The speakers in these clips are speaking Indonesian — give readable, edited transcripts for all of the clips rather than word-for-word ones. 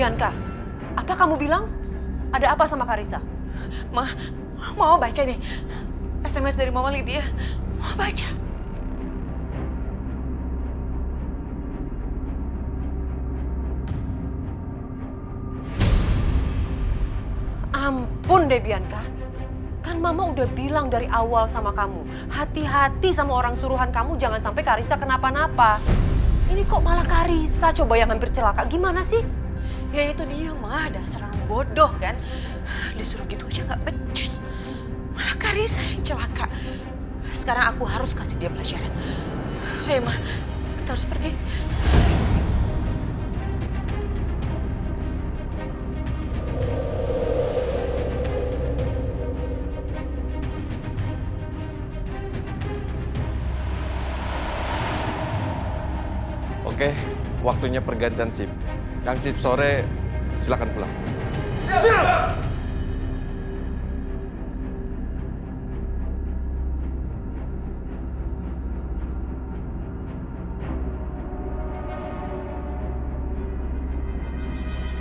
Bianca, apa kamu bilang? Ada apa sama Karissa? Ma, mau baca nih SMS dari Mama Lydia. Mau baca. Ampun deh Bianca. Kan Mama udah bilang dari awal sama kamu, hati-hati sama orang suruhan kamu, jangan sampai Karissa kenapa-napa. Ini kok malah Karissa coba yang hampir celaka, gimana sih? Ya itu dia, Ma, dasar orang bodoh kan. Disuruh gitu aja nggak becus. Malah Karissa yang celaka. Sekarang aku harus kasih dia pelajaran. Hei Ma, kita harus pergi. Oke, waktunya pergantian shift. Yang shift sore, silakan pulang. Siap!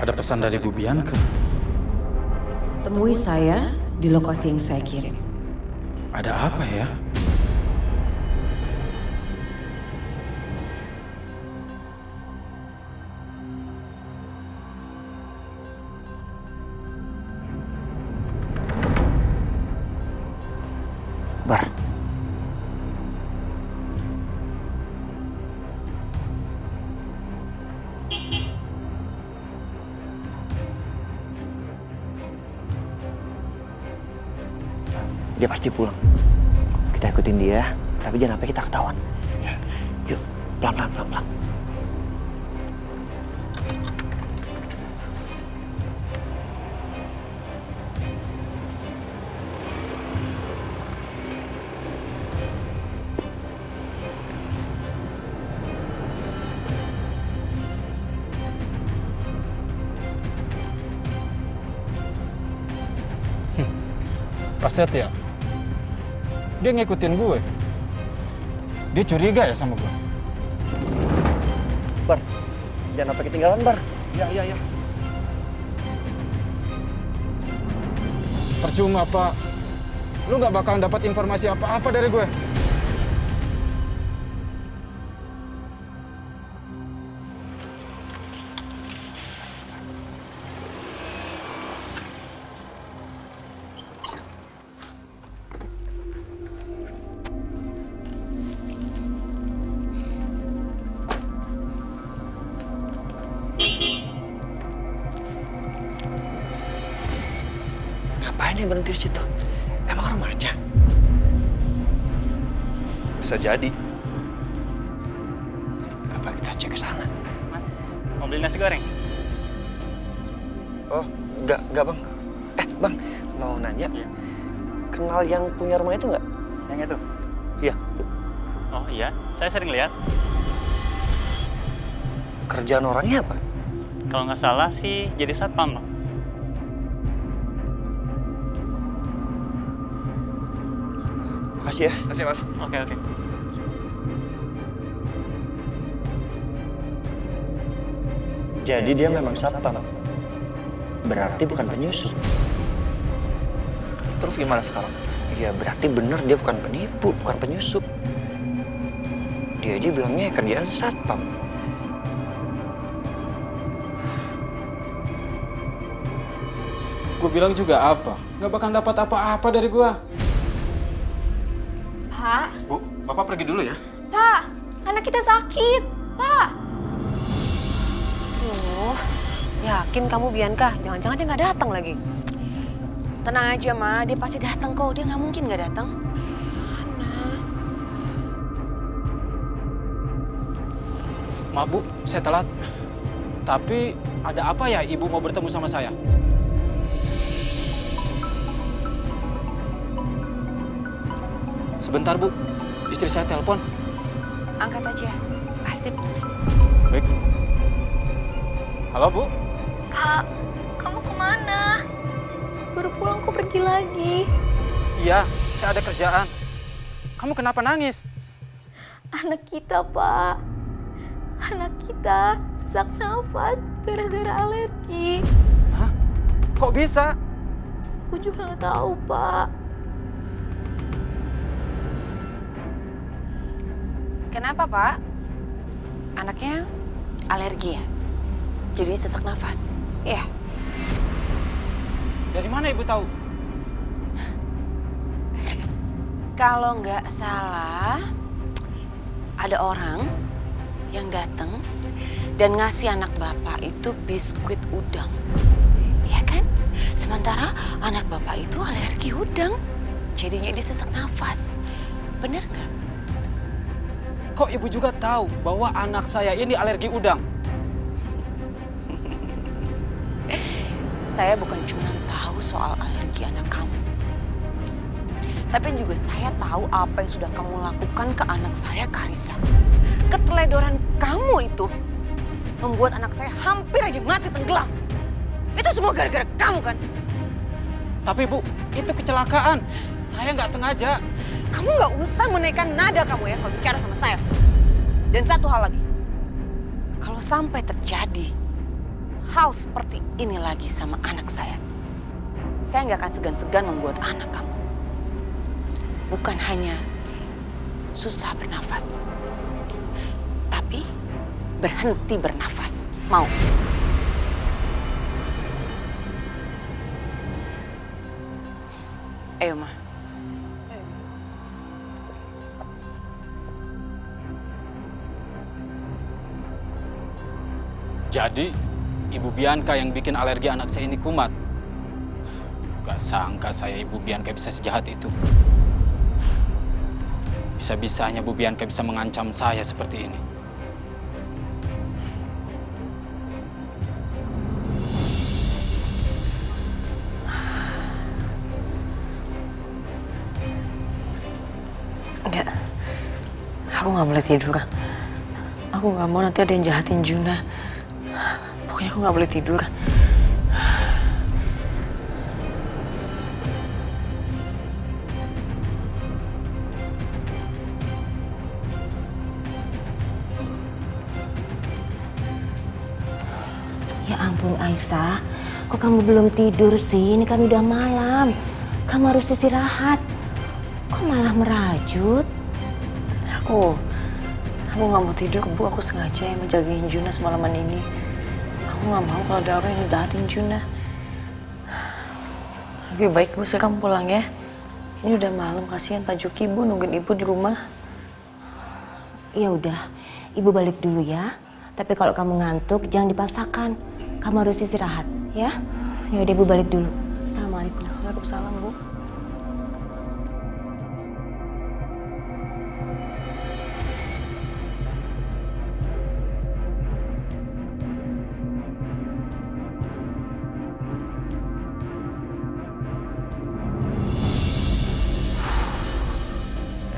Ada pesan dari Bu Bianca. Temui saya di lokasi yang saya kirim. Ada apa ya? Bar. Dia pasti pulang. Kita ikutin dia, tapi jangan sampai kita ketahuan. Yuk, pelan-pelan, pelan-pelan. Prasetya, dia ngikutin gue. Dia curiga ya sama gue. Bar, jangan sampai ketinggalan, Bar. Ya. Percuma, Pak. Lu nggak bakalan dapat informasi apa-apa dari gue. Ngapain dia berhenti di situ? Emang rumahnya? Bisa jadi. Apa kita cek ke sana? Mas, mau beli nasi goreng? Oh, enggak, Bang. Bang, mau nanya. Iya. Kenal yang punya rumah itu nggak? Yang itu? Iya. Oh iya, saya sering lihat. Kerjaan orangnya apa? Kalau nggak salah sih jadi satpam, Bang. Makasih ya. Makasih, Mas. Oke. Jadi dia memang satpam. Berarti bukan penyusup. Terus gimana sekarang? Iya, berarti bener dia bukan penipu, bukan penyusup. Dia aja bilangnya kerjaan satpam. Gue bilang juga apa? Nggak bakal dapat apa-apa dari gue. Pak, Bu, Bapak pergi dulu ya. Pak, anak kita sakit, Pak. Yakin kamu Bianca? Jangan-jangan dia nggak datang lagi. Tenang aja, Ma. Dia pasti datang kok. Dia nggak mungkin nggak datang. Maaf Bu, saya telat. Tapi ada apa ya Ibu mau bertemu sama saya? Sebentar Bu, istri saya telepon. Angkat aja. Pasti penting. Baik. Halo Bu? Kak, kamu kemana? Baru pulang kok pergi lagi? Iya, saya ada kerjaan. Kamu kenapa nangis? Anak kita, Pak. Anak kita sesak nafas. gara-gara alergi. Hah? Kok bisa? Aku juga nggak tahu, Pak. Kenapa, Pak? Anaknya alergi ya? Jadi sesak nafas. Iya. Dari mana ibu tahu? Kalau nggak salah, ada orang yang datang dan ngasih anak bapak itu biskuit udang. Ya kan? Sementara anak bapak itu alergi udang. Jadinya dia sesak nafas. Bener nggak? Kok ibu juga tahu bahwa anak saya ini alergi udang? Saya bukan cuma tahu soal alergi anak kamu. Tapi juga saya tahu apa yang sudah kamu lakukan ke anak saya, Karissa. Keteledoran kamu itu membuat anak saya hampir aja mati tenggelam. Itu semua gara-gara kamu kan? Tapi Bu, itu kecelakaan. Saya nggak sengaja. Kamu nggak usah menaikkan nada kamu ya kalau bicara sama saya. Dan satu hal lagi, kalau sampai terjadi hal seperti ini lagi sama anak saya nggak akan segan-segan membuat anak kamu bukan hanya susah bernafas, tapi berhenti bernafas. Mau? Ayo, Ma. Jadi, Ibu Bianca yang bikin alergi anak saya ini kumat. Gak sangka saya Ibu Bianca bisa sejahat itu. Bisa-bisanya Bu Bianca bisa mengancam saya seperti ini. Enggak, aku nggak boleh tidur. Aku nggak mau nanti ada yang jahatin Juna. Pokoknya aku nggak boleh tidur. Ya ampun Aisyah, kok kamu belum tidur sih? Ini kan udah malam. Kamu harus istirahat. Kok malah merajut? Aku nggak mau tidur, Bu. Aku sengaja yang menjagain Juna semalaman ini. Aku nggak mau kalau ada orang yang ngejahatin Juna. Lebih baik Bu sekarang pulang ya. Ini udah malam, kasihan Pak Juki, Bu nungguin Ibu di rumah. Ya udah, Ibu balik dulu ya. Tapi kalau kamu ngantuk, jangan dipaksakan. Kamu harus istirahat, ya. Ya udah, Ibu balik dulu. Assalamualaikum. Waalaikumsalam, Bu.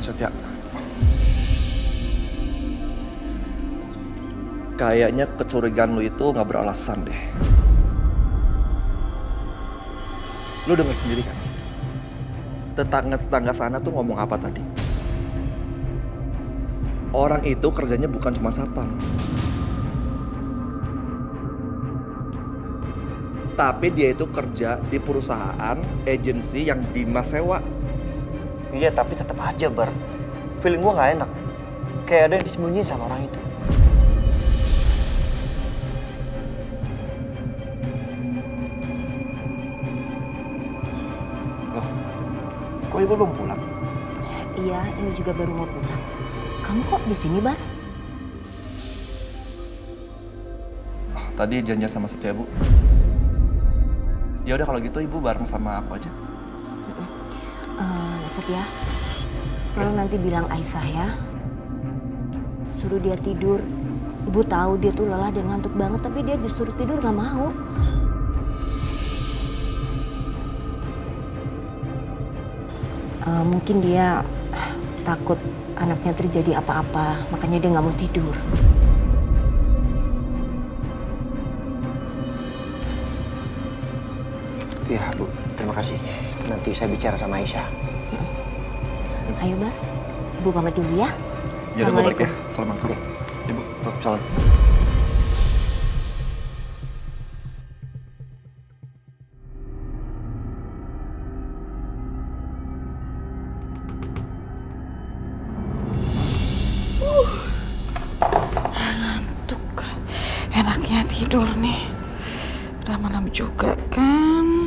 Sofia, kayaknya kecurigaan lu itu nggak beralasan deh. Lu dengar sendiri kan? Tetangga-tetangga sana tuh ngomong apa tadi? Orang itu kerjanya bukan cuma satpam. Tapi dia itu kerja di perusahaan agensi yang Dimas sewa. Iya, tapi tetap aja, Bar. Feeling gua nggak enak. Kayak ada yang disembunyiin sama orang itu. Loh, kok Ibu belum pulang? Iya, ini juga baru mau pulang. Kamu kok di sini, Bar? Tadi janjian sama Setia, Bu. Ya udah kalau gitu Ibu bareng sama aku aja. Ya, kalau nanti bilang Aisyah ya, suruh dia tidur. Ibu tahu dia tuh lelah dan ngantuk banget, tapi dia disuruh tidur nggak mau. Mungkin dia takut anaknya terjadi apa-apa, makanya dia nggak mau tidur. Iya, Bu. Terima kasih. Nanti saya bicara sama Aisyah. Ayo, Bar. Ibu pamit dulu ya. Ya udah, balik ya. Assalamualaikum. Assalamualaikum. Ibu, salam. Anaknya tidur nih. Udah malam juga kan.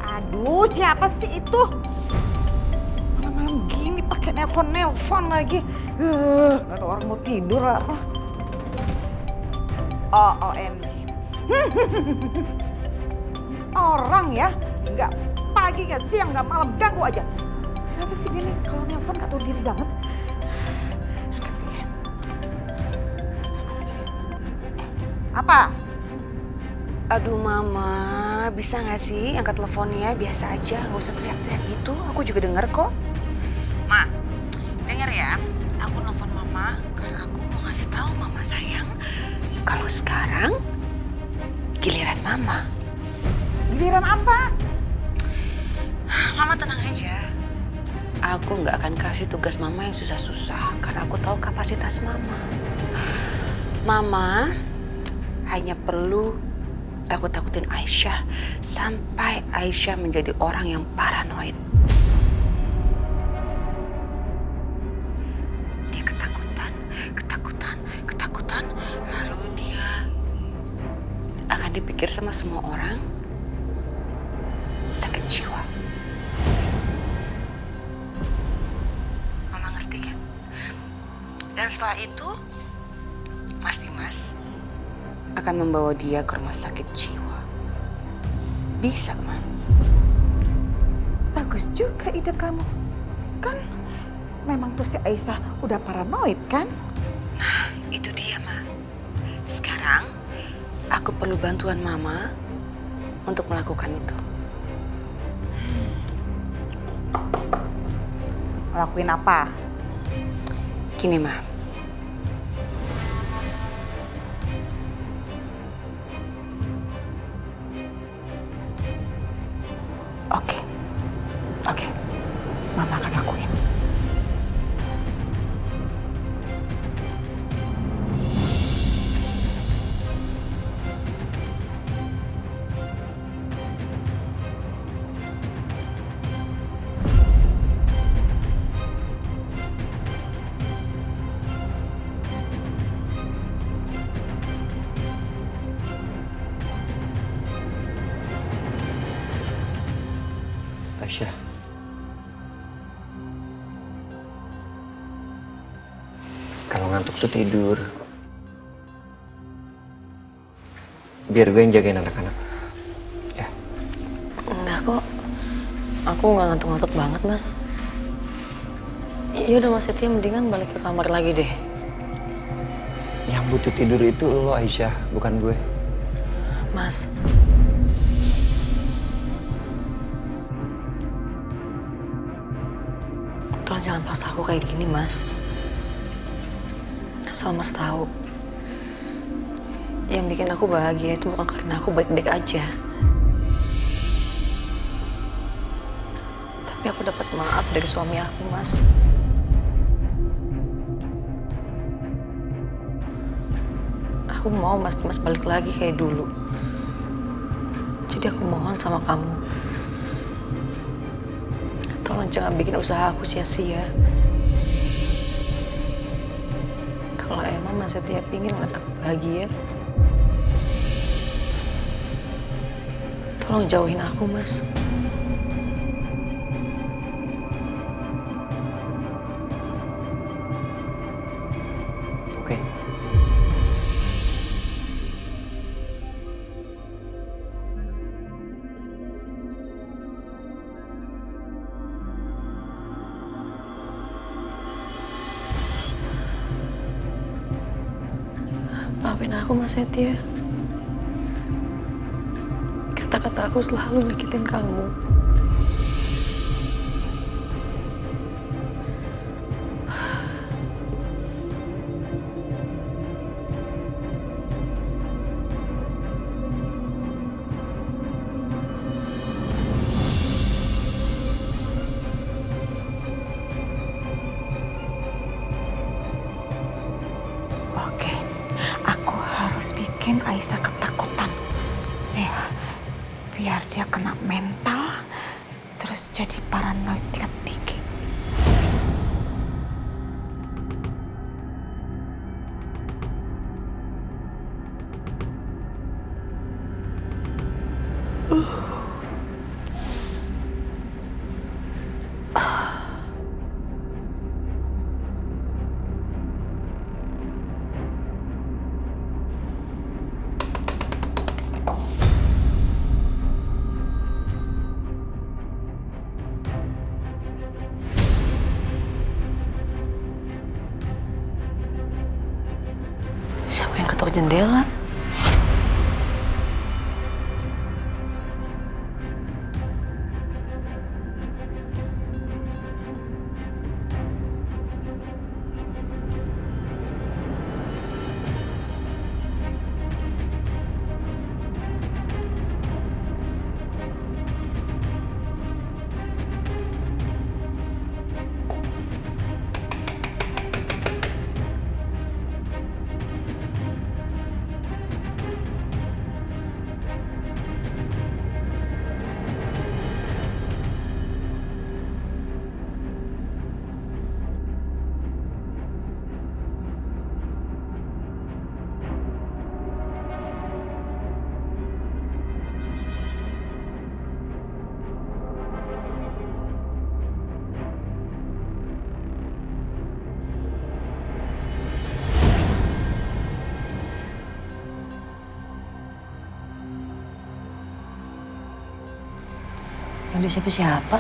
Aduh, siapa sih itu? Malam-malam gini pakai nelpon lagi. Gak tau orang mau tidur apa. OMG. Orang ya, nggak pagi, nggak siang, nggak malam, ganggu aja. Kenapa sih dia nih kalau nelpon nggak tahu diri banget? Angkat ya. Angkat aja deh. Apa? Aduh Mama, bisa nggak sih angkat teleponnya biasa aja, nggak usah teriak-teriak gitu. Aku juga denger kok. Ma, denger ya. Aku nelfon Mama karena aku mau ngasih tahu Mama sayang kalau sekarang giliran Mama. Giliran apa? Mama tenang aja. Aku nggak akan kasih tugas Mama yang susah-susah karena aku tahu kapasitas Mama. Mama hanya perlu takut-takutin Aisyah sampai Aisyah menjadi orang yang paranoid. Dia ketakutan, lalu dia akan dipikir sama semua orang sakit jiwa. Mama ngerti kan? Dan setelah itu Mas Dimas akan membawa dia ke rumah sakit jiwa. Bisa, Ma. Bagus juga ide kamu. Kan memang tuh si Aisyah udah paranoid kan? Nah, itu dia, Ma. Sekarang aku perlu bantuan Mama untuk melakukan itu. Lakuin apa? Gini, Ma. Oke. Mama akan lakuin. Aisyah. Kalau ngantuk tuh tidur. Biar gue yang jagain anak-anak. Ya. Enggak kok. Aku nggak ngantuk-ngantuk banget, Mas. Ya udah Mas Setia, mendingan balik ke kamar lagi deh. Yang butuh tidur itu lo, Aisyah, bukan gue. Mas. Tolong jangan paksa aku kayak gini, Mas. Asal Mas tahu, yang bikin aku bahagia itu bukan karena aku baik-baik aja. Tapi aku dapat maaf dari suami aku, Mas. Aku mau Mas Dimas balik lagi kayak dulu. Jadi aku mohon sama kamu, tolong jangan bikin usaha aku sia-sia. Kalau emang Mas Setia pingin ngeliat aku bahagia, tolong jauhin aku, Mas. Oke. Maafin aku, Mas Setia. Kata-kata aku selalu nyakitin kamu. Oke, aku harus bikin Aisyah ketakutan. Ya, biar dia kena mental, terus jadi paranoid tingkat tinggi. jendela. Yang di siapa-siapa?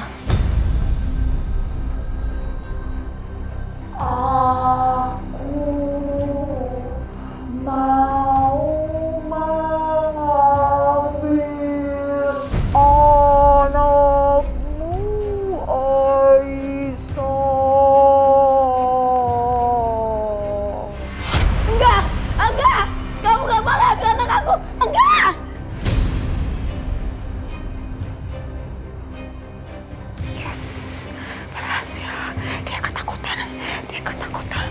Enggak! Enggak! Kamu gak boleh ambil anak aku! Enggak! Yes, berhasil. Dia ketakutan. Dia ketakutan.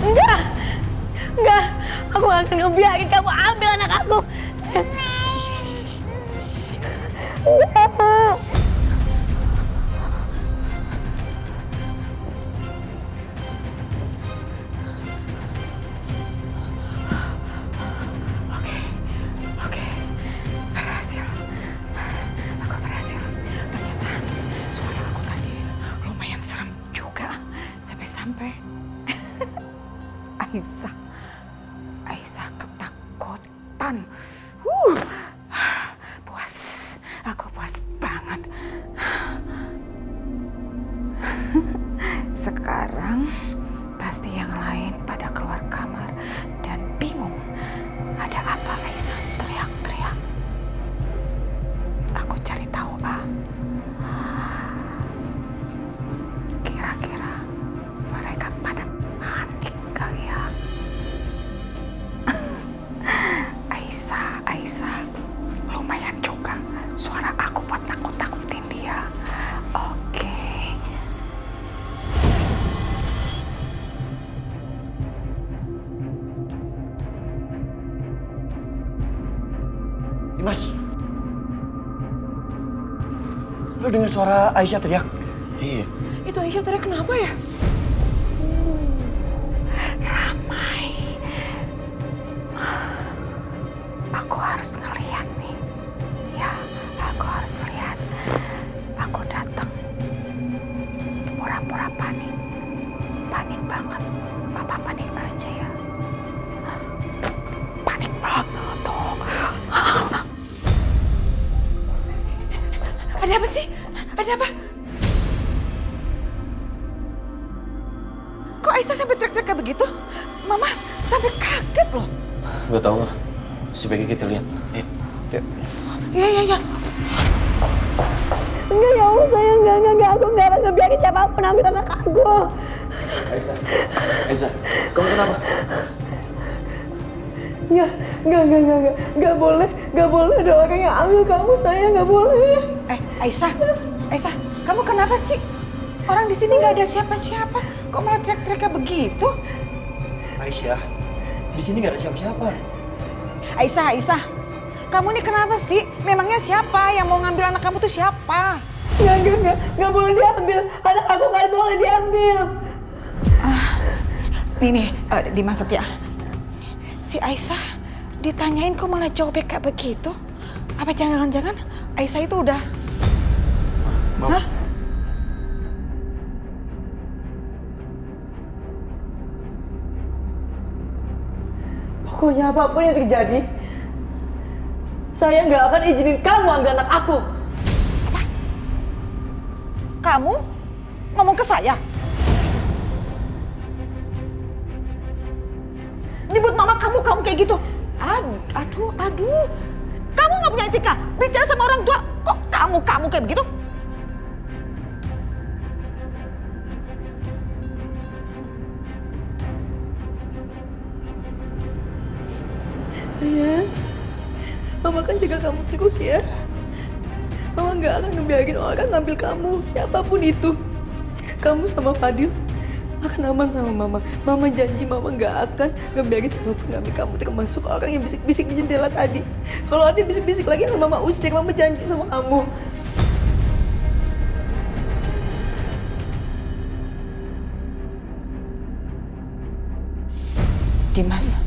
Enggak! Enggak! Aku gak akan ngebiarin kamu ambil anak aku! Enggak! Oke, berhasil. Aku berhasil. Ternyata suara aku tadi lumayan serem juga. Sampai-sampai Aisyah ketakutan. Puas. Aku puas banget. Sekarang pasti yang lain pada keluar kamar dan bingung ada apa Aisyah teriak-teriak. Aku cari tahu kira-kira mereka pada panik gak ya? Aisyah, lumayan juga suara aku buat nakut-nakutin dia. Oke. Dimas, lu dengar suara Aisyah teriak? Iya. Itu Aisyah teriak kenapa ya? Ramai. Aku harus ngeliat nih. Ya, aku harus lihat. Aku datang. Pura-pura panik. Panik banget. Apa panik aja ya? Panik banget dong. Ada apa sih? Ada apa? Kok Aisyah sampai teriak-teriak kayak begitu? Mama sampai kaget loh. Gak tau lah. Sebaiknya kita lihat. Ayo. Yuk. Iya. Enggak ya Allah, saya enggak. Aku enggak akan ngebiarin siapapun ambil anak aku. Aisyah, kamu kenapa? Enggak boleh ada orang yang ambil kamu, saya enggak boleh. Aisyah, kamu kenapa sih? Orang di sini nggak ada siapa-siapa. Kok malah teriak-teriak kayak begitu? Aisyah, di sini nggak ada siapa-siapa. Aisyah, kamu nih kenapa sih? Memangnya siapa yang mau ngambil anak kamu tuh siapa? Enggak boleh diambil. Anak aku enggak boleh diambil. Nih, Dimas Setia. Si Aisyah ditanyain kok malah jawabnya kayak begitu? Apa jangan-jangan Aisyah itu udah... Mama. Hah? Pokoknya apapun yang terjadi, saya nggak akan izinin kamu ambil anak aku. Apa? Kamu ngomong ke saya? Nyebut mama kamu kayak gitu. Aduh. Kamu nggak punya etika. Bicara sama orang tua, kok kamu kayak begitu? Sayang, Mama kan jaga kamu terus ya. Mama nggak akan ngebiarin orang ngambil kamu, siapapun itu. Kamu sama Fadil akan aman sama Mama. Mama janji Mama nggak akan ngebiarin siapapun ngambil kamu, termasuk orang yang bisik-bisik di jendela tadi. Kalau ada bisik-bisik lagi, Mama usir. Mama janji sama kamu. Dimas,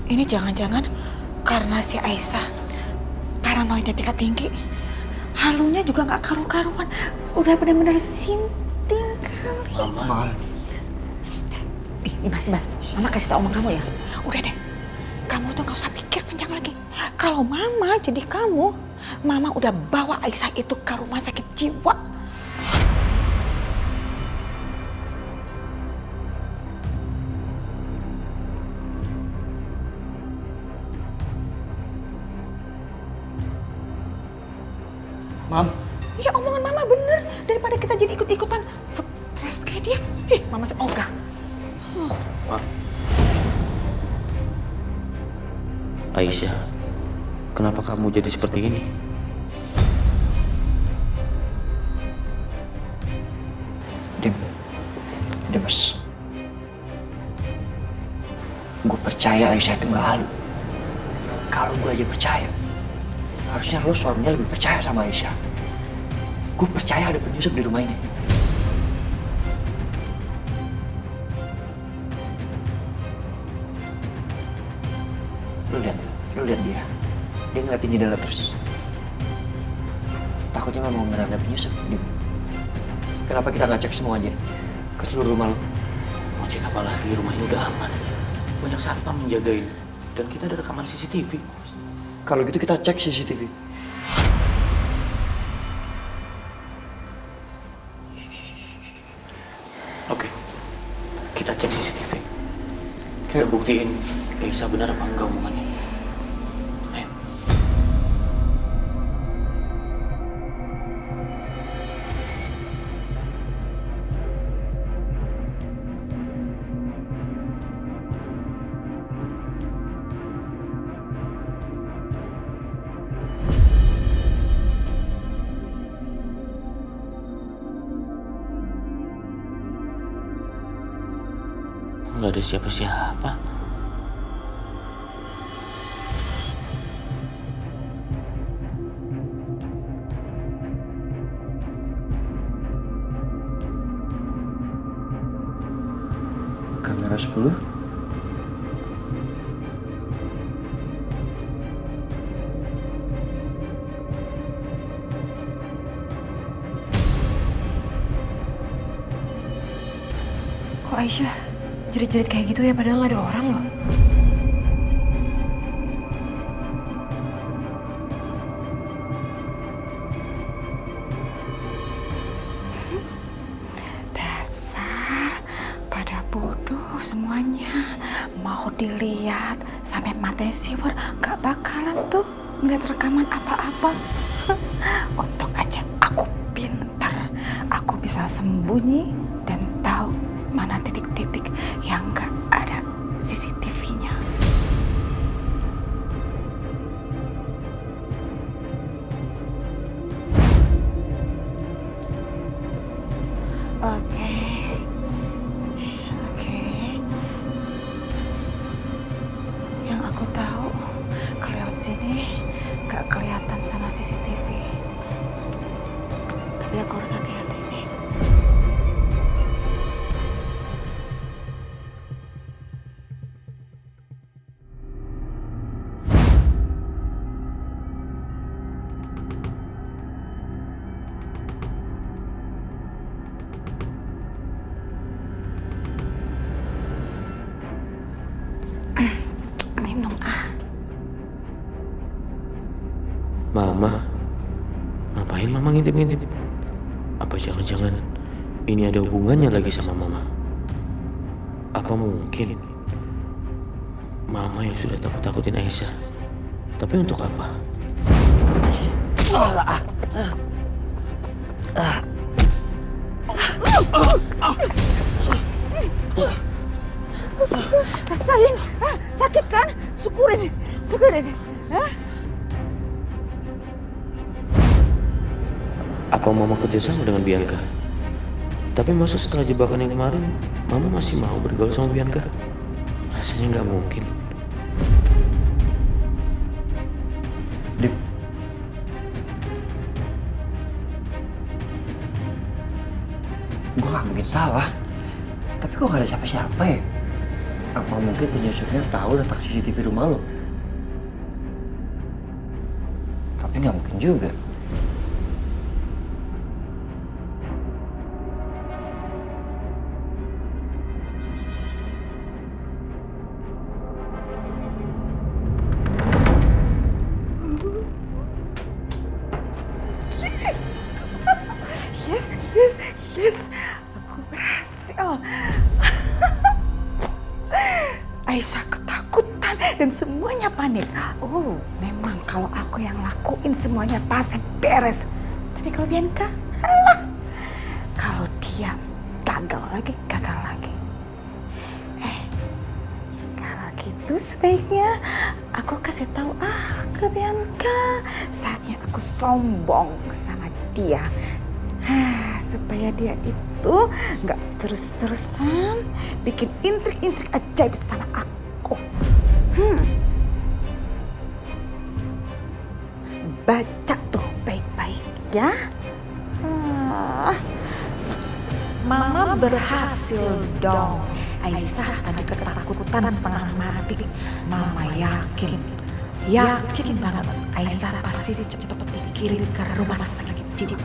ini jangan-jangan karena si Aisyah paranoidnya tingkat tinggi, halunya juga nggak karu-karuan, udah benar-benar sinting kali. Mama. Dimas, Mama kasih tau omong kamu ya. Udah deh, kamu tuh nggak usah pikir panjang lagi. Kalau Mama jadi kamu, Mama udah bawa Aisyah itu ke rumah sakit jiwa. Mam. Ya omongan Mama bener, daripada kita jadi ikut-ikutan stres kayak dia. Mama seogah. Aisyah, kenapa kamu jadi seperti ini? Dimas. Gue percaya Aisyah itu nggak halu. Kalau gue aja percaya, harusnya lo suaminya lebih percaya sama Aisyah. Gue percaya ada penyusup di rumah ini. Lo lihat dia. Dia ngeliatin jendela terus. Takutnya memang beneran ada penyusup. Kenapa kita nggak cek semua aja ke seluruh rumah lo? Mau cek apa lagi? Rumah ini udah aman. Banyak satpam menjagain. Dan kita ada rekaman CCTV. Kalau gitu kita cek CCTV. Oke, kita cek CCTV. Kita buktiin Aisyah benar apa enggak omongannya. Ayo. Nggak ada siapa-siapa. Kamera 10. Kok Aisyah jerit-jerit kayak gitu ya, padahal nggak ada orang loh. Dasar pada bodoh semuanya. Mau dilihat sampai matanya siwer, gak bakalan tuh ngeliat rekaman apa-apa. Untung aja aku pintar. Aku bisa sembunyi dan tahu mana titik-titik yang gak ada CCTV-nya. Oke. Yang aku tahu, kalau lewat sini gak kelihatan sama CCTV. Tapi aku harus hati-hati nih. Mama, ngapain Mama ngintip-ngintip? Apa jangan-jangan ini ada hubungannya lagi sama Mama? Apa mungkin Mama yang sudah takut-takutin Aisyah? Tapi untuk apa? Rasain, sakit kan? Syukurin. Apa Mama kerjasama dengan Bianca? Tapi masa setelah jebakan yang kemarin, Mama masih mau bergaul sama Bianca? Rasanya nggak mungkin. Dip. Gue gak mungkin salah. Tapi kok gak ada siapa-siapa ya? Apa mungkin penyusupnya tahu letak CCTV rumah lo? Tapi gak mungkin juga. Yes. Aku berhasil. Aisyah ketakutan dan semuanya panik. Oh, memang kalau aku yang lakuin semuanya pasti beres. Tapi kalau Bianca, alah. Kalau dia gagal lagi. Kalau gitu sebaiknya aku kasih tahu ke Bianca. Saatnya aku sombong sama dia. Supaya dia itu nggak terus-terusan bikin intrik-intrik ajaib sama aku. Baca tuh baik-baik ya. Mama berhasil dong. Aisyah tadi ketakutan setengah mati. Mama yakin banget Aisyah pasti cepet dikirim ke rumah sakit jiwa.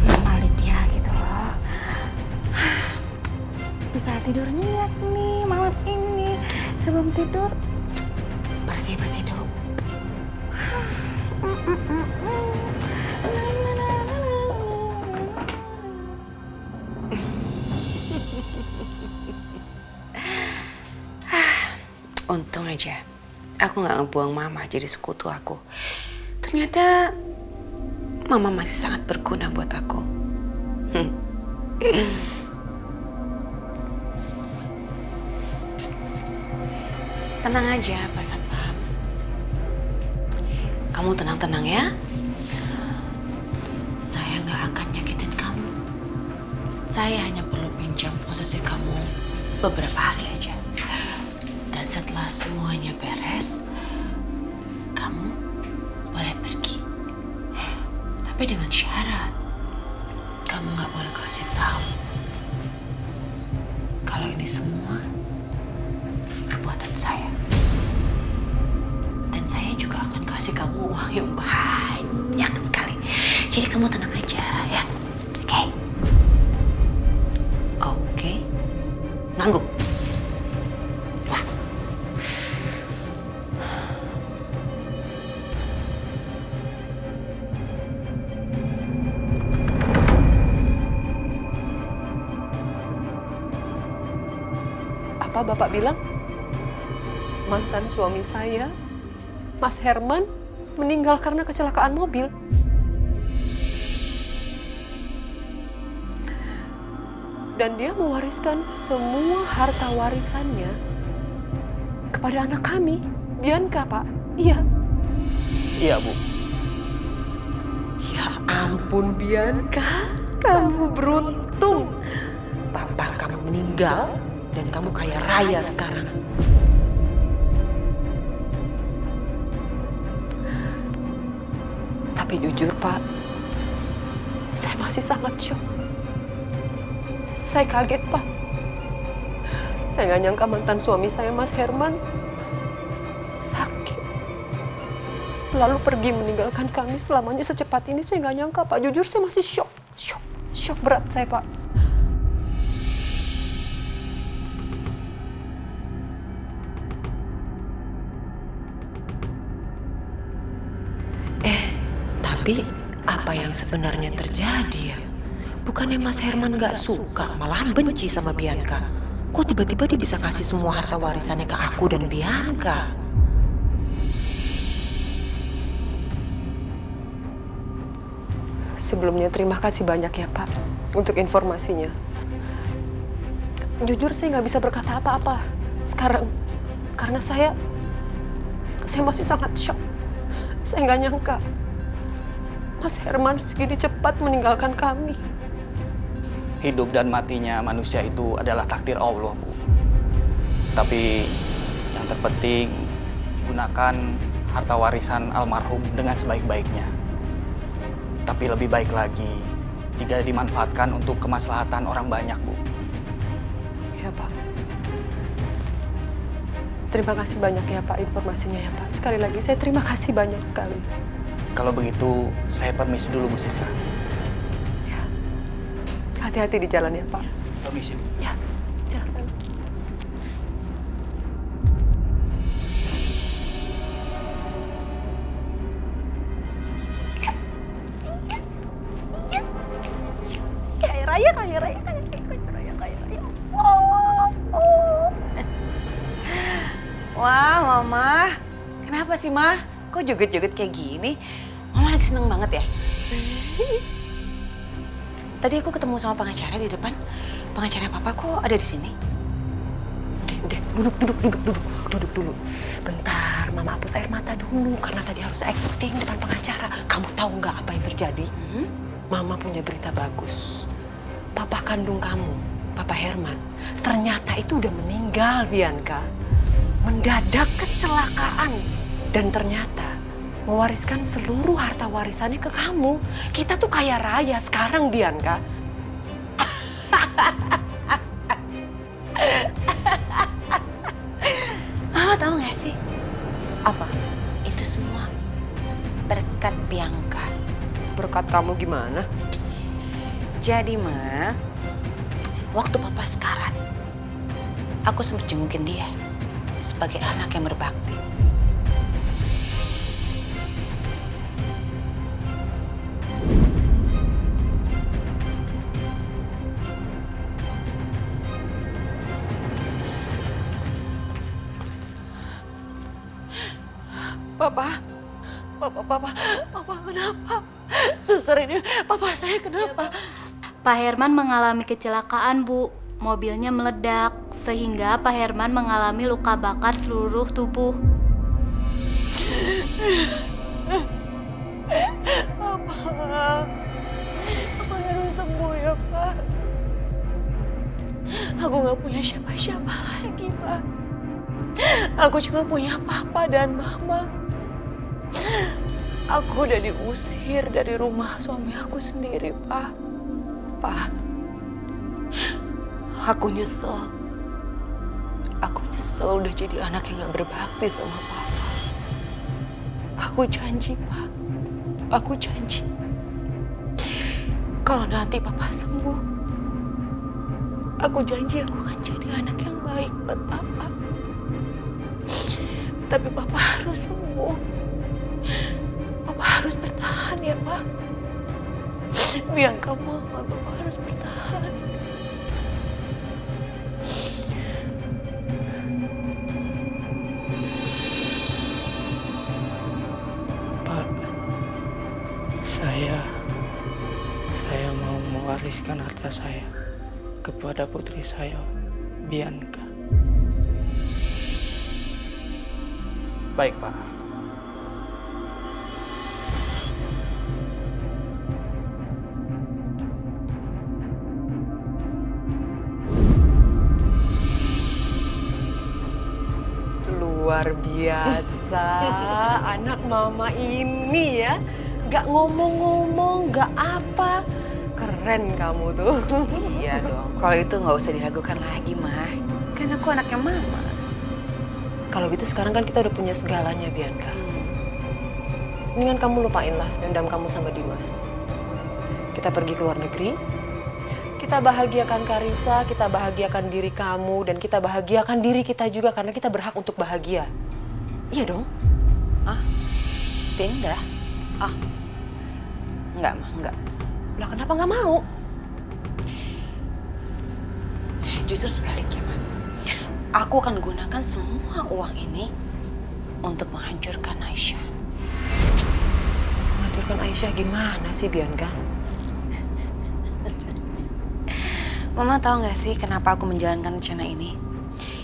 Mama Lydia gitu loh. Bisa tidur nyenyak nih malam ini. Sebelum tidur bersih-bersih dulu. Untung aja aku nggak ngebuang Mama jadi sekutu aku. Ternyata Mama masih sangat berguna buat aku. Tenang aja, Pak Satpam. Kamu tenang-tenang ya. Saya nggak akan nyakitin kamu. Saya hanya perlu pinjam posisi kamu beberapa hari aja. Dan setelah semuanya beres, kamu boleh pergi. Tapi dengan syarat, kamu nggak boleh kasih tahu kalau ini semua perbuatan saya. Dan saya juga akan kasih kamu uang yang banyak sekali. Jadi kamu tenang aja ya, oke? Oke? Ngangguk? Apa Bapak bilang? Mantan suami saya, Mas Herman, meninggal karena kecelakaan mobil. Dan dia mewariskan semua harta warisannya kepada anak kami, Bianca, Pak. Iya. Iya, Bu. Ya ampun Bianca, kamu beruntung. Papa kamu meninggal dan kamu kaya raya sekarang. Tapi jujur, Pak, saya masih sangat syok. Saya kaget, Pak. Saya nggak nyangka mantan suami saya, Mas Herman, sakit. Lalu pergi meninggalkan kami selamanya secepat ini. Saya nggak nyangka, Pak. Jujur, saya masih syok. Syok berat saya, Pak. Tapi apa yang sebenarnya terjadi ya? Bukannya Mas Herman gak suka, malahan benci sama Bianca. Kok tiba-tiba dia bisa kasih semua harta warisannya ke aku dan Bianca? Sebelumnya terima kasih banyak ya Pak untuk informasinya. Jujur saya nggak bisa berkata apa-apa sekarang karena saya masih sangat shock. Saya nggak nyangka Mas Herman segini cepat meninggalkan kami. Hidup dan matinya manusia itu adalah takdir Allah, Bu. Tapi yang terpenting gunakan harta warisan almarhum dengan sebaik-baiknya. Tapi lebih baik lagi jika dimanfaatkan untuk kemaslahatan orang banyak, Bu. Ya Pak. Terima kasih banyak ya Pak informasinya ya Pak. Sekali lagi saya terima kasih banyak sekali. Kalau begitu saya permisi dulu, Bu Siska. Ya. Hati-hati di jalan ya Pak. Permisi, Bu. Ya, silakan. Kaya raya. Wah, Mama. Kenapa sih, Ma? Kok joget-joget kayak gini? Mama lagi seneng banget ya? Tadi aku ketemu sama pengacara di depan. Pengacara Papa kok ada di sini? Udah, duduk dulu. Bentar, Mama hapus air mata dulu. Karena tadi harus acting depan pengacara. Kamu tahu nggak apa yang terjadi? Mama punya berita bagus. Papa kandung kamu, Papa Herman, ternyata itu udah meninggal, Bianca. Mendadak kecelakaan. Dan ternyata mewariskan seluruh harta warisannya ke kamu. Kita tuh kaya raya sekarang, Bianca. Mama tahu nggak sih? Apa? Itu semua berkat Bianca. Berkat kamu gimana? Jadi, Ma, waktu Papa sekarat, aku sempat jengukin dia sebagai anak yang berbakti. Papa, kenapa? Suster ini, Papa saya kenapa? Pak Herman mengalami kecelakaan, Bu. Mobilnya meledak, sehingga Pak Herman mengalami luka bakar seluruh tubuh. Papa harus sembuh ya, Pak. Aku nggak punya siapa-siapa lagi, Pak. Aku cuma punya Papa dan Mama. Aku udah diusir dari rumah suami aku sendiri, Pak. Pak, aku nyesel. Aku nyesel udah jadi anak yang gak berbakti sama Papa. Aku janji, Pak. Aku janji. Kalau nanti Papa sembuh, aku janji aku akan jadi anak yang baik buat Papa. Tapi Papa harus sembuh. Papa harus bertahan ya, Pak. Bianca mohon, Papa harus bertahan. Pak, saya mau mewariskan harta saya kepada putri saya, Bianca. Baik, Pak. Luar biasa, anak Mama ini ya. Gak ngomong-ngomong, gak apa. Keren kamu tuh. Iya dong, kalau itu nggak usah diragukan lagi, Ma. Kan aku anaknya Mama. Kalau gitu sekarang kan kita udah punya segalanya, Bianca. Mendingan kamu lupain lah dendam kamu sama Dimas. Kita pergi ke luar negeri, kita bahagiakan Karissa, kita bahagiakan diri kamu, dan kita bahagiakan diri kita juga karena kita berhak untuk bahagia. Iya dong? Ah, pindah? Ah, enggak, Ma, enggak. Lah kenapa nggak mau? Justru sebaliknya, Ma. aku akan gunakan semua uang ini untuk menghancurkan Aisyah. Menghancurkan Aisyah gimana sih, Bianca? Mama tahu nggak sih kenapa aku menjalankan rencana ini?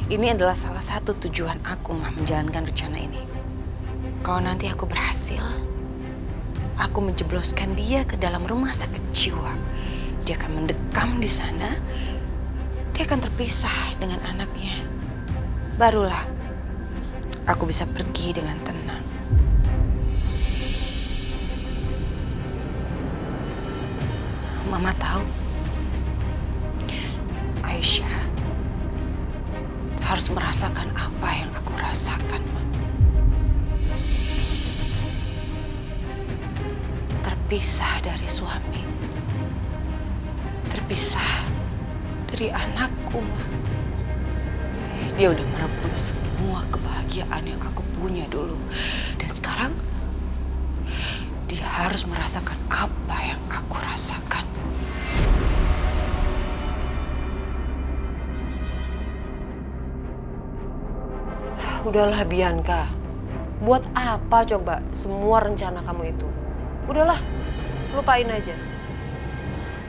Ini adalah salah satu tujuan aku, Mah, menjalankan rencana ini. Kalau nanti aku berhasil, aku menjebloskan dia ke dalam rumah sakit jiwa. Dia akan mendekam di sana. Dia akan terpisah dengan anaknya. Barulah aku bisa pergi dengan tenang. Mama tahu, Aisyah harus merasakan apa yang aku rasakan, Ma. Terpisah dari suami, terpisah dari anakku, Ma. Dia udah merebut semua kebahagiaan yang aku punya dulu. Dan sekarang dia harus merasakan apa yang aku rasakan. Udahlah, Bianca. Buat apa coba semua rencana kamu itu? Udahlah, lupain aja.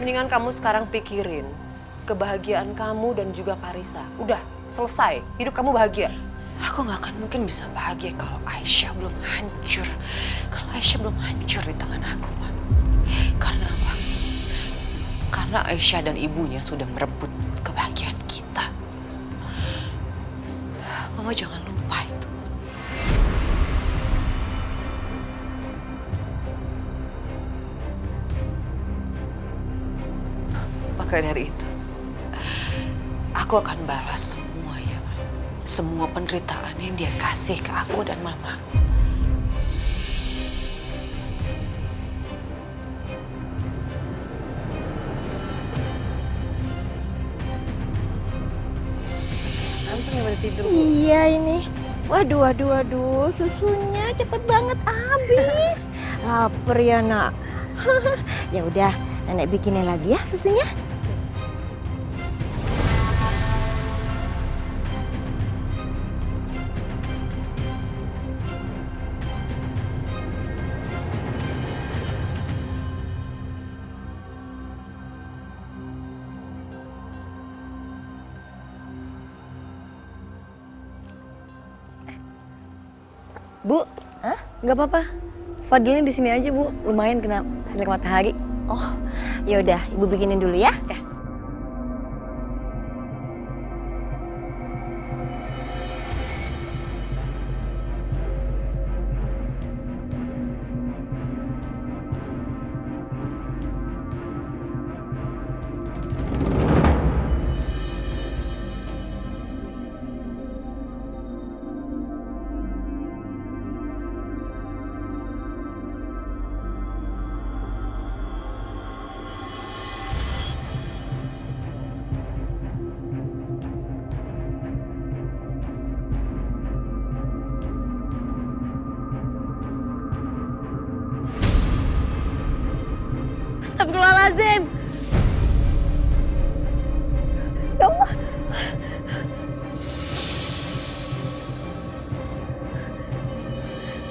Mendingan kamu sekarang pikirin kebahagiaan kamu dan juga Karissa. Udah, selesai. Hidup kamu bahagia. Aku gak akan mungkin bisa bahagia kalau Aisyah belum hancur. Kalau Aisyah belum hancur di tangan aku, Ma. Karena apa? Karena Aisyah dan ibunya sudah merebut kebahagiaan kita. Mama jangan lupa itu. Maka dari itu, aku akan balas semuanya, Ma. Semua penderitaan yang dia kasih ke aku dan Mama. Iya ini. Waduh, susunya cepet banget habis. Laper ya, Nak. Ya udah, Nenek bikinin lagi ya susunya. Bu, nggak apa-apa. Fadilnya di sini aja, Bu. Lumayan kena sinar matahari. Oh, ya udah, Ibu bikinin dulu ya. Astagfirullahaladzim. Ya Allah.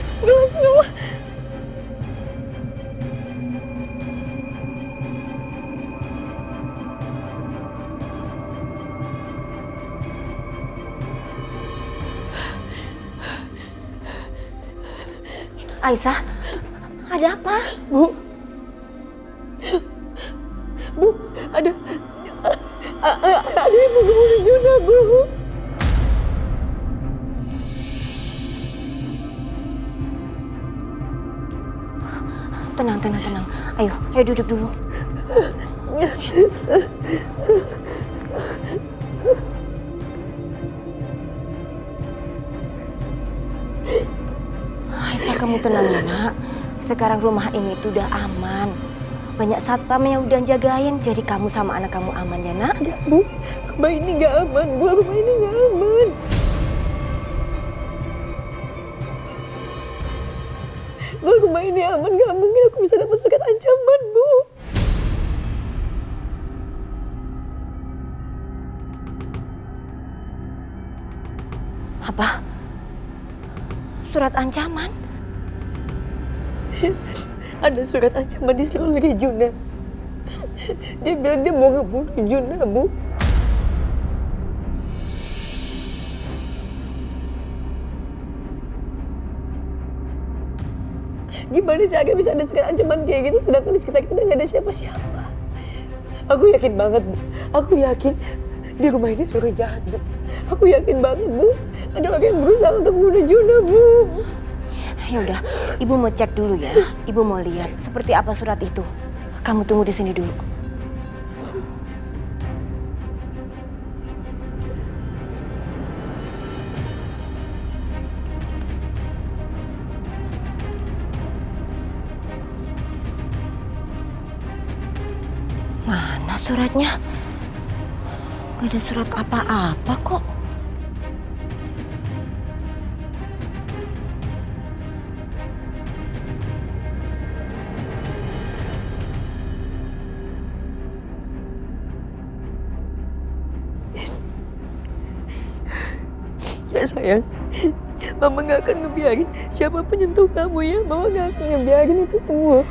Astagfirullahaladzim, ya Allah. Aisyah, ada apa? Bu, ada ibu kemudian Juna, Bu. Tenang. Ayo duduk dulu. Aisyah, kamu tenang ya, Nak. Sekarang rumah ini tuh udah aman. Banyak satpam yang udah jagain, jadi kamu sama anak kamu aman ya, Nak? Enggak, Bu. Rumah ini nggak aman, Bu. Rumah ini nggak aman. Kalau rumah ini aman, nggak mungkin aku bisa dapat surat ancaman, Bu. surat ancaman. Ada surat ancaman di seluruh Juna. Dia bilang dia mau ngebunuh Juna, Bu. Gimana sih agak bisa ada surat ancaman kayak gitu sedangkan di sekitar kita nggak ada siapa-siapa? Aku yakin banget, Bu. Aku yakin di rumah ini ada orang jahat, Bu. Aku yakin banget, Bu. Ada orang yang berusaha untuk bunuh Juna, Bu. Ya udah, Ibu mau cek dulu ya. Ibu mau lihat seperti apa surat itu. Kamu tunggu di sini dulu. Mana suratnya? Gak ada surat apa-apa kok. Ya sayang, Mama gak akan ngebiarin siapapun nyentuh kamu ya. Mama gak akan ngebiarin itu semua.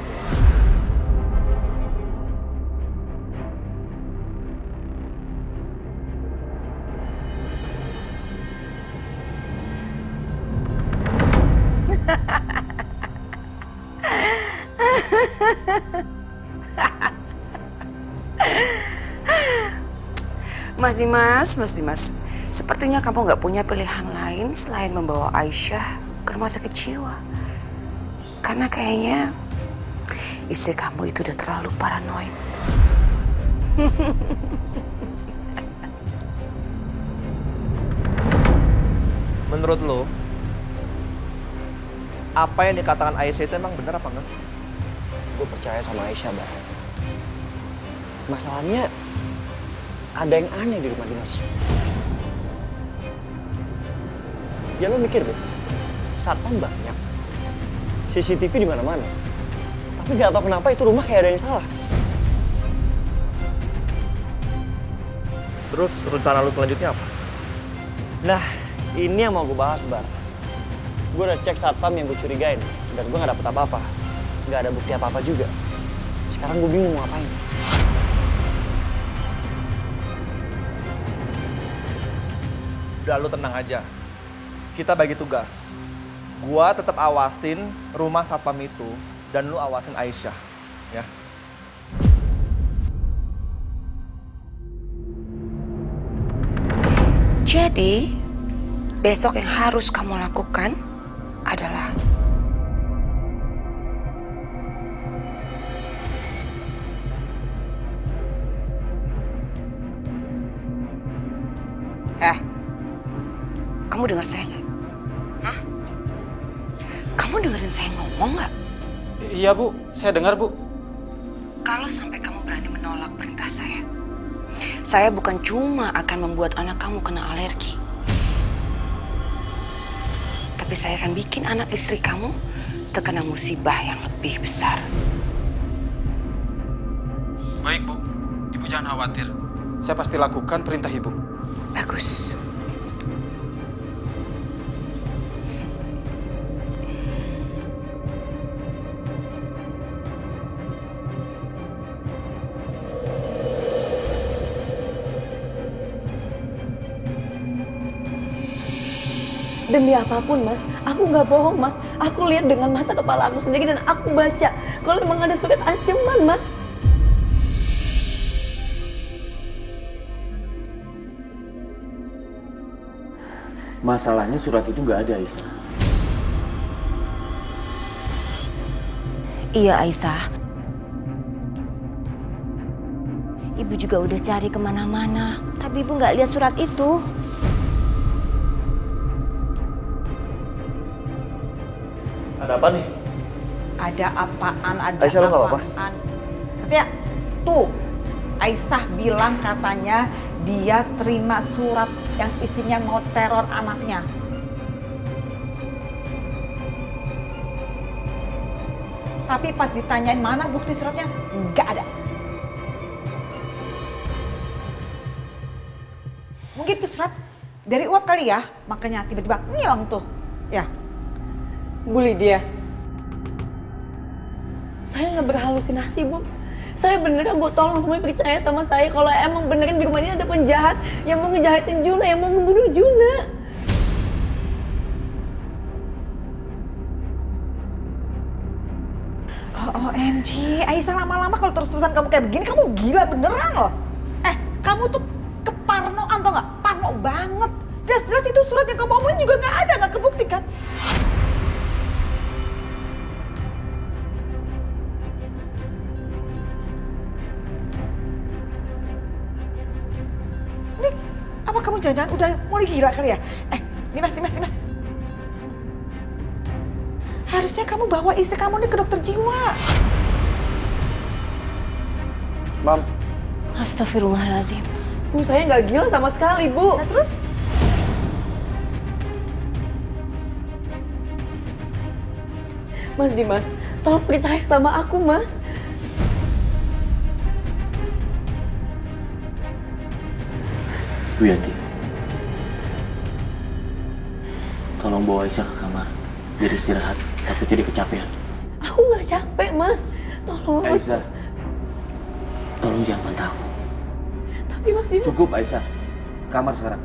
Mas Dimas, sepertinya kamu nggak punya pilihan lain selain membawa Aisyah ke rumah sakit jiwa. Karena kayaknya istri kamu itu udah terlalu paranoid. Menurut lo, apa yang dikatakan Aisyah itu emang benar apa enggak sih? Gue percaya sama Aisyah, Bah. Masalahnya ada yang aneh di rumah Dimas. Ya lo mikir deh, satpam banyak, CCTV di mana-mana, tapi gak tau kenapa itu rumah kayak ada yang salah. Terus rencana lo selanjutnya apa? Nah, ini yang mau gue bahas, Bar. Gue udah cek satpam yang gue curigain, dan gue gak dapet apa-apa. Gak ada bukti apa-apa juga. Sekarang gue bingung mau ngapain. Udah, lu tenang aja. Kita bagi tugas. Gua tetap awasin rumah satpam itu dan lu awasin Aisyah, ya. Jadi, besok yang harus kamu lakukan adalah kamu dengar saya nggak? Hah? Kamu dengerin saya ngomong nggak? Iya Bu, saya dengar Bu. Kalau sampai kamu berani menolak perintah saya bukan cuma akan membuat anak kamu kena alergi, tapi saya akan bikin anak istri kamu terkena musibah yang lebih besar. Baik Bu, Ibu jangan khawatir. Saya pasti lakukan perintah Ibu. Bagus. Demi apapun, Mas, aku nggak bohong, Mas. Aku lihat dengan mata kepala aku sendiri dan aku baca kalau memang ada surat ancaman, Mas. Masalahnya surat itu nggak ada, Aisyah. Iya, Aisyah. Ibu juga udah cari kemana-mana, tapi Ibu nggak lihat surat itu. Ada apa nih? Ada apaan, ada Aisyah, lo nggak apa-apa? apaan. Setia, tuh, Aisyah bilang katanya dia terima surat yang isinya mau teror anaknya. Tapi pas ditanyain mana bukti suratnya, nggak ada. Mungkin tuh surat dari uap kali ya, makanya tiba-tiba ngilang tuh. Ya, Bu Lydia, saya nggak berhalusinasi, Bu. Saya beneran, Bu, tolong semuanya percaya sama saya kalau emang beneran di rumah ini ada penjahat yang mau ngejahatin Juna, yang mau ngebunuh Juna. OMG, Aisyah lama-lama kalau terus-terusan kamu kayak begini, kamu gila beneran loh. Kamu tuh keparnoan tau gak? Parno banget. Jelas-jelas itu surat yang kamu omongin juga gak ada, gak kebukti kan? Ini apa kamu jangan-jangan udah mulai gila kali ya? Dimas. Harusnya kamu bawa istri kamu nih ke dokter jiwa. Mam. Astagfirullahaladzim. Bu, saya nggak gila sama sekali, Bu. Nah, terus? Mas Dimas, tolong percaya sama aku, Mas. Bu Yanti, tolong bawa Aisyah ke kamar biar istirahat, takut jadi kecapean. Aku nggak capek, Mas. Tolong, Mas. Aisyah, tolong jangan bantah aku. Tapi Mas Dimas... Cukup Aisyah, kamar sekarang.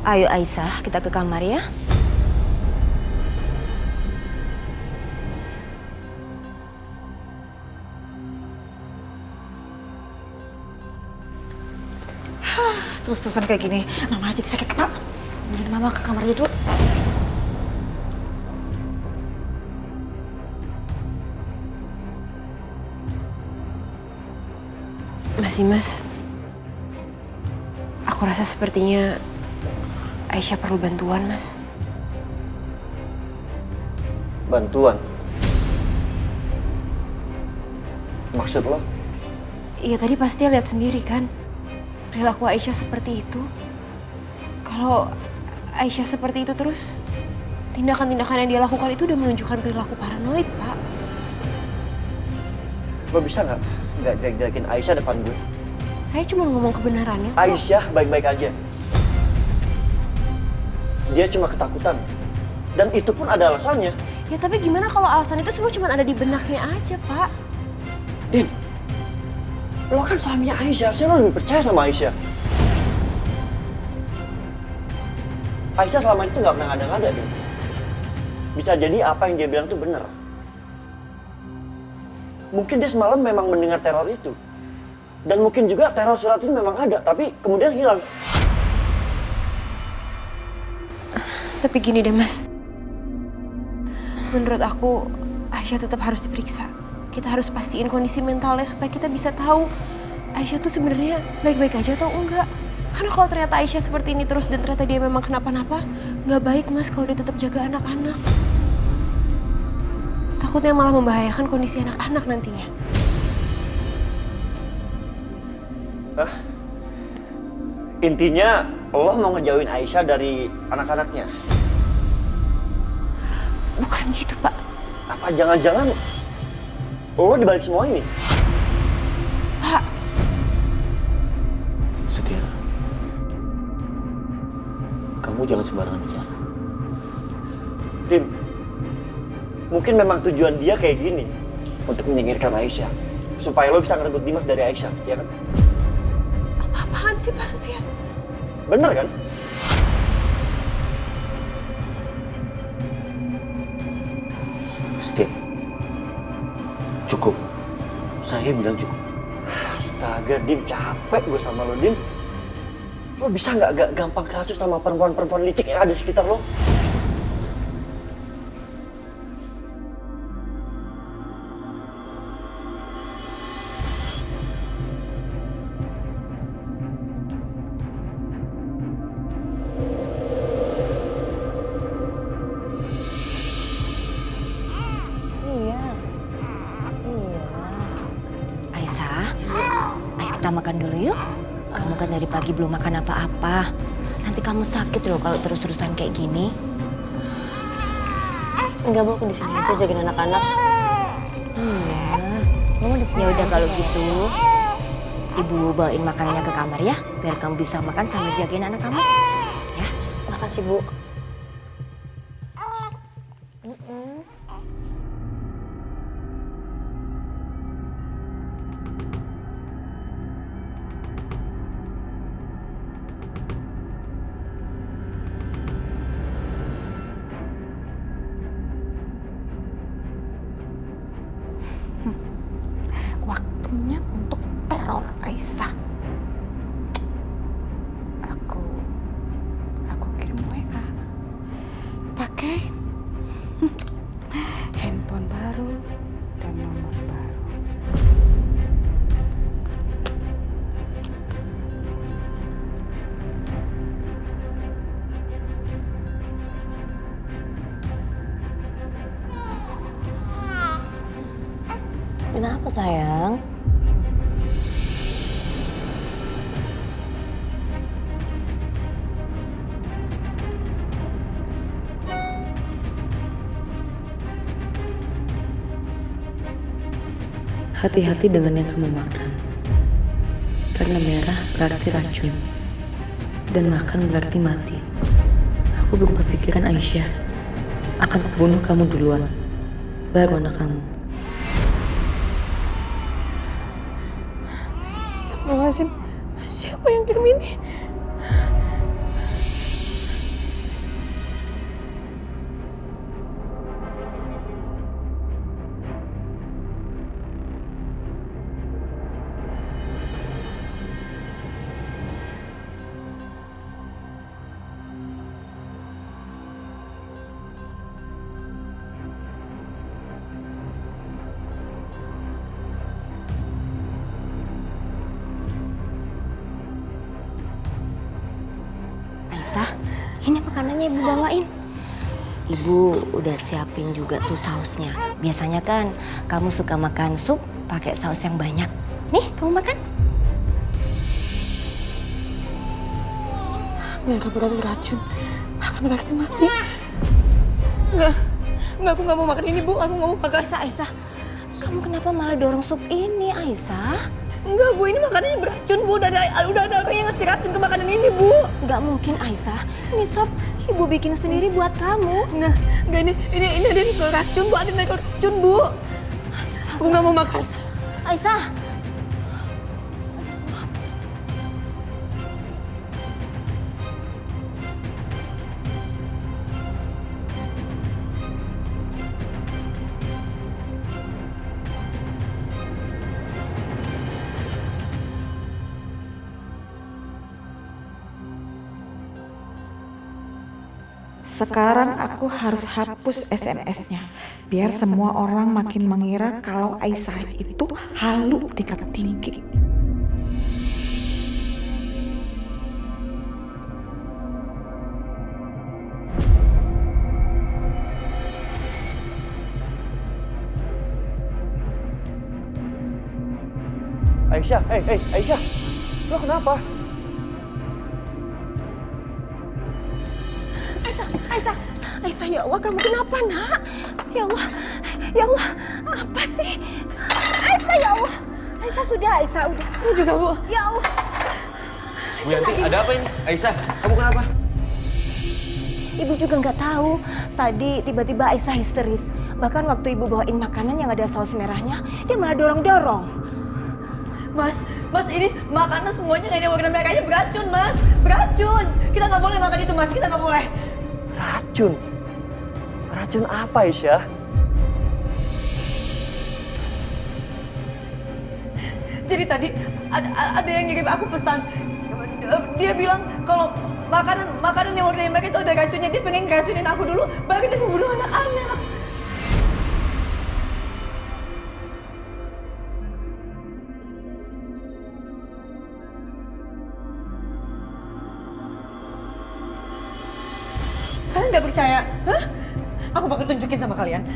Ayo Aisyah, kita ke kamar ya. Terus-terusan kayak gini, Mama jadi sakit kepala. Mending Mama ke kamarnya dulu. Mas Dimas, aku rasa sepertinya Aisyah perlu bantuan, Mas. Bantuan? Maksud lo? Iya, tadi pasti lihat sendiri kan. Perilaku Aisyah seperti itu. Kalau Aisyah seperti itu terus, tindakan-tindakan yang dia lakukan itu udah menunjukkan perilaku paranoid, Pak. Lo bisa nggak jelek-jelekin Aisyah depan gue? Saya cuma ngomong kebenarannya kok. Aisyah baik-baik aja. Dia cuma ketakutan. Dan itu pun ada alasannya. Ya tapi gimana kalau alasan itu semua cuma ada di benaknya aja, Pak? Din, lo kan suaminya Aisyah, harusnya lo lebih percaya sama Aisyah. Aisyah selama itu nggak pernah ngada-ngada, Din. Bisa jadi apa yang dia bilang tuh bener. Mungkin dia semalam memang mendengar teror itu. Dan mungkin juga teror surat itu memang ada, tapi kemudian hilang. Tapi gini deh, Mas. Menurut aku, Aisyah tetap harus diperiksa. Kita harus pastiin kondisi mentalnya supaya kita bisa tahu Aisyah tuh sebenarnya baik-baik aja atau enggak. Karena kalau ternyata Aisyah seperti ini terus dan ternyata dia memang kenapa-napa, nggak baik, Mas, kalau dia tetap jaga anak-anak. Takutnya malah membahayakan kondisi anak-anak nantinya. Intinya, lo mau ngejauhin Aisyah dari anak-anaknya? Bukan gitu, Pak. Apa jangan-jangan lo dibalik semua ini? Pak. Setia, kamu jangan sembarangan bicara. Tim, mungkin memang tujuan dia kayak gini untuk menyingkirkan Aisyah. Supaya lo bisa ngerebut Dimas dari Aisyah, ya kan? Apa-apaan sih, Pak Setia? Bener kan? Setia, cukup. Saya bilang cukup. Astaga, Dim, capek gue sama lo, Dim. Lo bisa nggak gampang kasus sama perempuan-perempuan licik yang ada di sekitar lo? Kita makan dulu yuk. Kamu kan dari pagi belum makan apa-apa. Nanti kamu sakit loh kalau terus-terusan kayak gini. Enggak, Bu, aku di sini aja jagain anak-anak. Iya. Mama di sini. Ya udah kalau gitu, Ibu bawain makanannya ke kamar ya, biar kamu bisa makan sambil jagain anak kamu. Ya. Makasih, Bu. Waktunya untuk teror Aisyah. Aku kirim WA. Pakai handphone baru dan nomor baru. Kenapa sayang? Hati-hati dengan yang kamu makan. Karena merah berarti racun. Dan makan berarti mati. Aku berubah pikiran Aisyah. Akan kubunuh kamu duluan. Baru anak kamu. Astagfirullahaladzim. Siapa yang kirim ini? Aisyah, ini makanannya Ibu bawain. Ibu udah siapin juga tuh sausnya. Biasanya kan kamu suka makan sup pakai saus yang banyak. Nih, kamu makan. Mereka berarti racun. Makan berarti mati. Enggak, aku nggak mau makan ini, Bu. Aku nggak mau makan. Aisyah, kamu kenapa malah dorong sup ini, Aisyah? Enggak, Bu. Ini makanannya beracun, Bu. Udah ada orang yang ngasih racun ke makanan ini, Bu. Nggak mungkin, Aisyah. Ini sop Ibu bikin sendiri buat kamu. Enggak, ini ada yang racun, Bu. Ada yang racun, Bu. Aku nggak mau makan. Aisyah. Sekarang aku harus hapus SMS-nya. Biar semua orang makin mengira kalau Aisyah itu halu tingkat tinggi. Aisyah, Aisyah, lo kenapa? Aisyah, ya Allah, kamu kenapa, Nak? Ya Allah, apa sih? Aisyah, ya Allah. Aisyah sudah. Ini juga, Bu. Ya Allah. Bu Yanti, ada apa ini? Aisyah, kamu kenapa? Ibu juga nggak tahu. Tadi tiba-tiba Aisyah histeris. Bahkan waktu Ibu bawain makanan yang ada saus merahnya, dia malah dorong-dorong. Mas, ini makanan semuanya nggak ada warna merahnya beracun, Mas. Beracun. Kita nggak boleh makan itu, Mas. Kita nggak boleh. Racun? Racun apa, Aisyah? Jadi tadi ada yang ngirim aku pesan. Dia bilang kalau makanan yang warna merah itu ada racunnya. Dia pengen racunin aku dulu, baru dia membunuh anak-anak. Kalian nggak percaya? Hah? Aku bakal tunjukin sama kalian.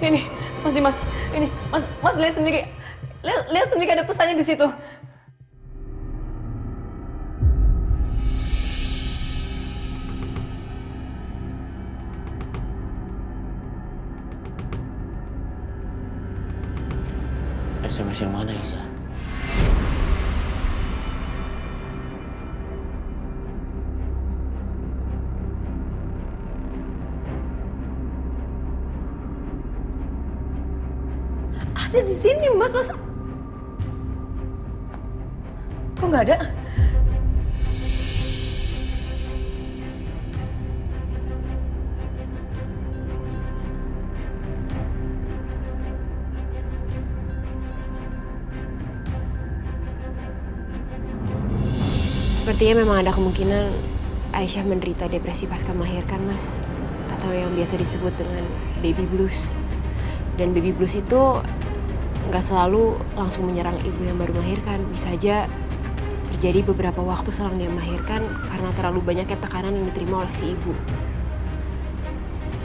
Ini, Mas Dimas. Ini, Mas lihat sendiri. Lihat sendiri ada pesannya di situ. SMS yang mana, Isa? Ada di sini, Mas. Kok nggak ada? Sepertinya memang ada kemungkinan Aisyah menderita depresi pasca melahirkan, Mas. Atau yang biasa disebut dengan baby blues. Dan baby blues itu nggak selalu langsung menyerang ibu yang baru melahirkan. Bisa aja terjadi beberapa waktu selang dia melahirkan karena terlalu banyaknya tekanan yang diterima oleh si ibu.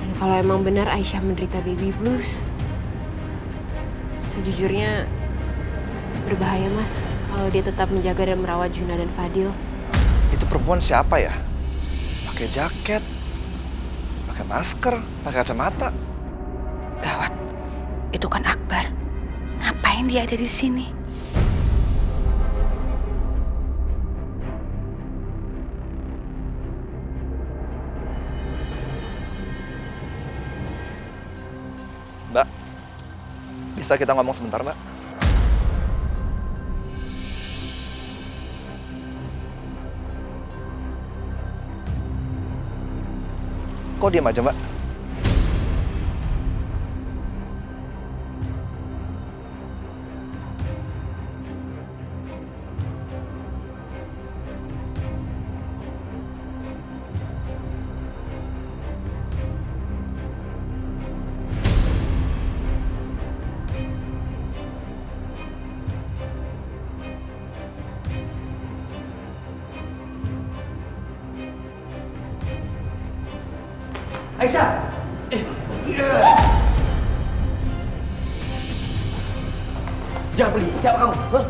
Dan kalau emang benar Aisyah menderita baby blues, sejujurnya berbahaya, Mas, kalau dia tetap menjaga dan merawat Juna dan Fadil. Itu perempuan siapa ya? Pakai jaket, pakai masker, pakai kacamata. Gawat, itu kan Akbar. Ngapain dia ada di sini? Mbak, bisa kita ngomong sebentar, Mbak? Kok diam aja, Mbak? Aisyah! Jangan beli, siapa kamu?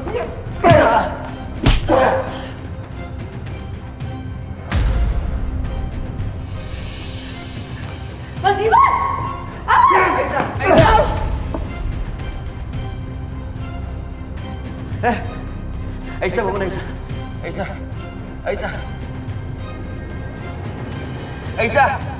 Mas Dimas! Aisyah! Aisyah! Aisyah bangun, Aisyah. Aisyah! Aisyah! Aisyah!